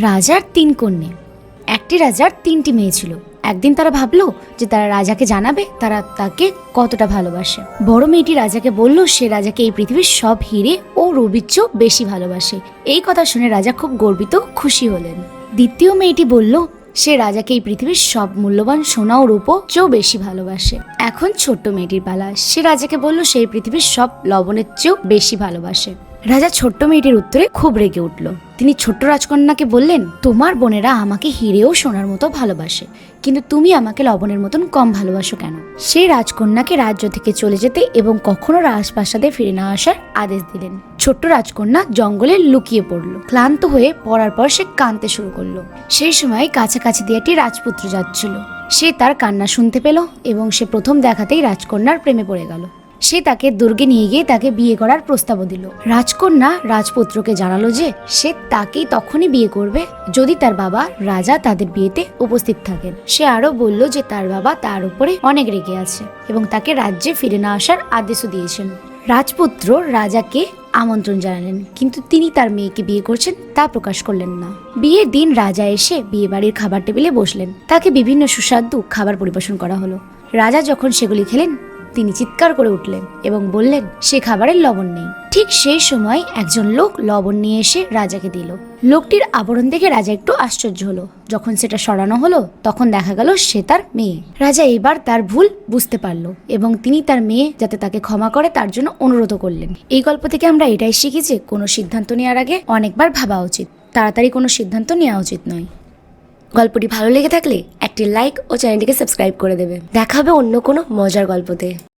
রাজার তিন কন্যা। একটি রাজার তিনটি মেয়ে ছিল। একদিন তারা ভাবলো যে তারা রাজাকে জানাবে তারা তাকে কতটা ভালোবাসে। বড় মেয়েটি রাজাকে বলল সে রাজাকে এই পৃথিবীর সব হিরে ও রবির চেয়েও বেশি ভালোবাসে। এই কথা শুনে রাজা খুব গর্বিত খুশি হলেন। দ্বিতীয় মেয়েটি বলল সে রাজাকে এই পৃথিবীর সব মূল্যবান সোনা ও রূপো চেয়েও বেশি ভালোবাসে। এখন ছোট্ট মেয়েটির পালা। সে রাজাকে বলল সে এই পৃথিবীর সব লবণের চেয়েও বেশি ভালোবাসে। রাজা ছোট্ট মেয়েটির উত্তরে খুব রেগে উঠল। তিনি ছোট্ট রাজকন্যাকে বললেন, তোমার বোনেরা আমাকে হিরে ও সোনার মতো ভালোবাসে, কিন্তু তুমি আমাকে লবণের মতন কম ভালোবাসো কেন? সেই রাজকন্যাকে রাজ্য থেকে চলে যেতে এবং কখনো রাজপ্রাসাদে ফিরে না আসার আদেশ দিলেন। ছোট্ট রাজকন্যা জঙ্গলে লুকিয়ে পড়ল। ক্লান্ত হয়ে পড়ার পর সে কাঁদতে শুরু করলো। সেই সময় কাছাকাছি দিয়ে একটি রাজপুত্র যাচ্ছিল। সে তার কান্না শুনতে পেল এবং সে প্রথম দেখাতেই রাজকন্যার প্রেমে পড়ে গেল। সে তাকে দুর্গে নিয়ে গিয়ে তাকে বিয়ে করার প্রস্তাবও দিল। রাজকন্যা রাজপুত্রকে জানালো যে সে তাকেই তখনই বিয়ে করবে যদি তার বাবা রাজা তাদের বিয়েতে উপস্থিত থাকেন। সে আরো বলল যে তার বাবা তার উপরে অনেক রেগে আছে এবং তাকে রাজ্যে ফিরে না আসার আদেশও দিয়েছেন। রাজপুত্র রাজাকে আমন্ত্রণ জানালেন, কিন্তু তিনি তার মেয়েকে বিয়ে করছেন তা প্রকাশ করলেন না। বিয়ের দিন রাজা এসে বিয়ে বাড়ির খাবার টেবিলে বসলেন। তাকে বিভিন্ন সুস্বাদু খাবার পরিবেশন করা হলো। রাজা যখন সেগুলি খেলেন তিনি চিৎকার করে উঠলেন এবং বললেন সে খাবারের লবণ নেই। ঠিক সেই সময় একজন লোক লবণ নিয়ে এসে রাজাকে দিল। লোকটির আবরণ দেখে রাজা একটু আশ্চর্য হলো। যখন সেটা সরানো হলো তখন দেখা গেল সে তার মেয়ে। রাজা এবার তার ভুল বুঝতে পারলো এবং তিনি তার মেয়ে যাতে তাকে ক্ষমা করে তার জন্য অনুরোধ করলেন। এই গল্প থেকে আমরা এটাই শিখি যে কোনো সিদ্ধান্ত নেওয়ার আগে অনেকবার ভাবা উচিত। তাড়াতাড়ি কোনো সিদ্ধান্ত নেওয়া উচিত নয়। গল্পটি ভালো লেগে থাকলে একটি লাইক ও চ্যানেলটিকে সাবস্ক্রাইব করে দেবে। দেখা হবে অন্য কোনো মজার গল্পতে।